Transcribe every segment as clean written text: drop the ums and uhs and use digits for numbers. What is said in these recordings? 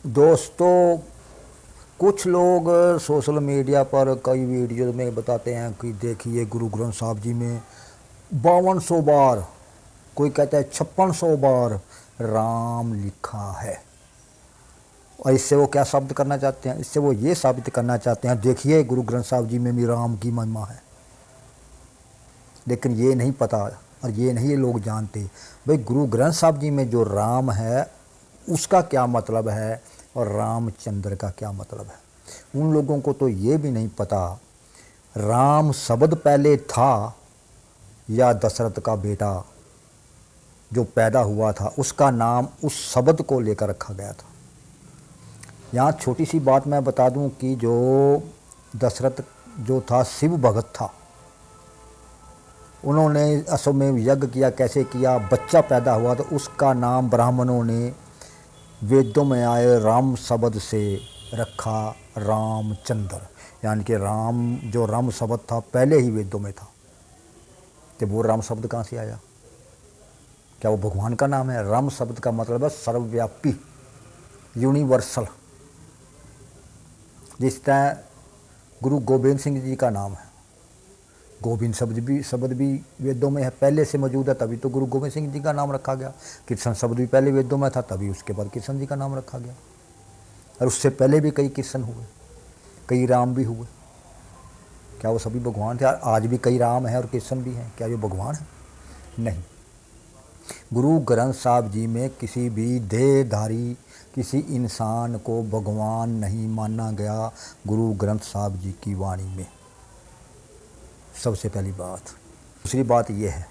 दोस्तों, कुछ लोग सोशल मीडिया पर कई वीडियो में बताते हैं कि देखिए गुरु ग्रंथ साहब जी में 5200 बार, कोई कहता है 5600 बार राम लिखा है। और इससे वो क्या साबित करना चाहते हैं? इससे वो ये साबित करना चाहते हैं, देखिए गुरु ग्रंथ साहब जी में भी राम की महिमा है। लेकिन ये नहीं पता और ये नहीं ये लोग जानते भाई गुरु ग्रंथ साहब जी में जो राम है उसका क्या मतलब है और रामचंद्र का क्या मतलब है। उन लोगों को तो ये भी नहीं पता राम शब्द पहले था या दशरथ का बेटा जो पैदा हुआ था उसका नाम उस शब्द को लेकर रखा गया था। यहाँ छोटी सी बात मैं बता दूं कि जो दशरथ जो था शिव भगत था, उन्होंने अश्वमेध यज्ञ किया। कैसे किया? बच्चा पैदा हुआ तो उसका नाम ब्राह्मणों ने वेदों में आए राम शब्द से रखा रामचंद्र। यानी कि राम जो राम शब्द था पहले ही वेदों में था। तो वो राम शब्द कहाँ से आया? क्या वो भगवान का नाम है? राम शब्द का मतलब है सर्वव्यापी, यूनिवर्सल। जिस तरह गुरु गोविंद सिंह जी का नाम है, गोविंद शब्द भी वेदों में है, पहले से मौजूद है, तभी तो गुरु गोविंद सिंह जी का नाम रखा गया। कृष्ण शब्द भी पहले वेदों में था, तभी उसके बाद कृष्ण जी का नाम रखा गया। और उससे पहले भी कई कृष्ण हुए, कई राम भी हुए। क्या वो सभी भगवान थे? आज भी कई राम हैं और कृष्ण भी हैं, क्या ये भगवान है? नहीं। गुरु ग्रंथ साहब जी में किसी भी देहधारी किसी इंसान को भगवान नहीं माना गया गुरु ग्रंथ साहब जी की वाणी में। सबसे पहली बात। दूसरी बात यह है,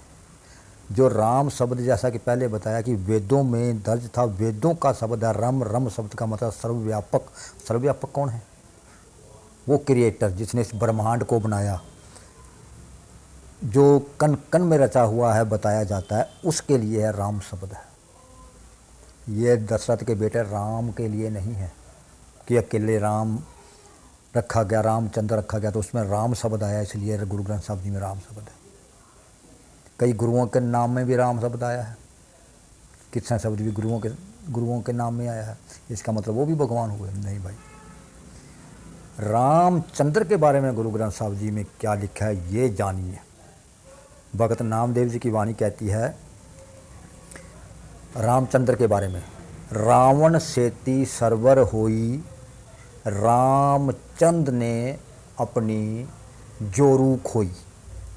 जो राम शब्द जैसा कि पहले बताया कि वेदों में दर्ज था, वेदों का शब्द है रम। रम शब्द का मतलब सर्वव्यापक। सर्वव्यापक कौन है? वो क्रिएटर जिसने इस ब्रह्मांड को बनाया, जो कण कण में रचा हुआ है बताया जाता है, उसके लिए है राम शब्द है। ये दशरथ के बेटे राम के लिए नहीं है कि अकेले राम रखा गया, रामचंद्र रखा गया तो उसमें राम शब्द आया, इसलिए गुरु ग्रंथ साहब जी में राम शब्द है। कई गुरुओं के नाम में भी राम शब्द आया है, कृष्ण शब्द भी गुरुओं के नाम में आया है। इसका मतलब वो भी भगवान हुए? नहीं भाई। रामचंद्र के बारे में गुरु ग्रंथ साहब जी में क्या लिखा है ये जानिए। भगत नामदेव जी की वाणी कहती है रामचंद्र के बारे में, रावण सेती सरवर होई, रामचंद्र ने अपनी जोरू खोई।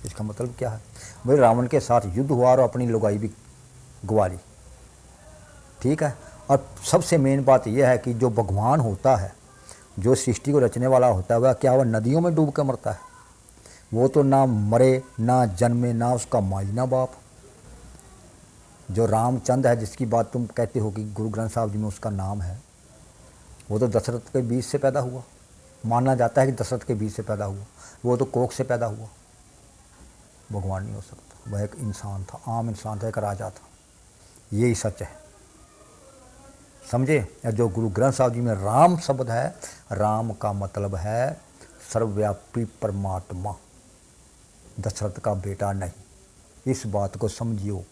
इसका मतलब क्या है? भाई रावण के साथ युद्ध हुआ और अपनी लुगाई भी गवा ली। ठीक है। और सबसे मेन बात यह है कि जो भगवान होता है, जो सृष्टि को रचने वाला होता है, वह क्या वह नदियों में डूब कर मरता है? वो तो ना मरे, ना जन्मे, ना उसका माई ना बाप। जो रामचंद्र है जिसकी बात तुम कहते हो कि गुरु ग्रंथ साहब जी में उसका नाम है, वो तो दशरथ के बीज से पैदा हुआ। माना जाता है कि दशरथ के बीज से पैदा हुआ, वो तो कोख से पैदा हुआ। भगवान नहीं हो सकता। वह एक इंसान था, आम इंसान था, एक राजा था। यही सच है, समझे? जो गुरु ग्रंथ साहब जी में राम शब्द है, राम का मतलब है सर्वव्यापी परमात्मा, दशरथ का बेटा नहीं। इस बात को समझियो,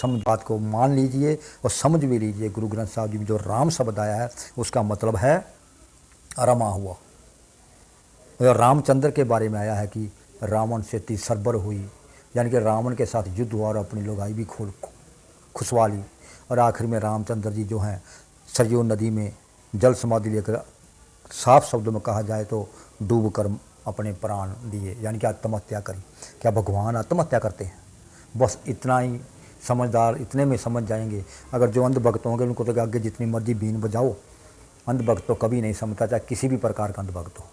बात को मान लीजिए और समझ भी लीजिए। गुरु ग्रंथ साहब जी में जो राम शब्द आया है उसका मतलब है रमा हुआ। और रामचंद्र के बारे में आया है कि रावण से ती सरबर हुई, यानी कि रावण के साथ युद्ध हुआ और अपनी लुगाई भी खुशवा ली। और आखिर में रामचंद्र जी जो हैं सरयू नदी में जल समाधि लेकर, साफ शब्दों में कहा जाए तो डूब कर अपने प्राण दिए, यानी कि आत्महत्या करी। क्या भगवान आत्महत्या करते हैं? बस इतना ही समझदार इतने में समझ जाएंगे। अगर जो अंध भक्त होंगे उनको तो आगे जितनी मर्जी बीन बजाओ, अंध भक्त तो कभी नहीं समझता, चाहे किसी भी प्रकार का अंध भक्त हो।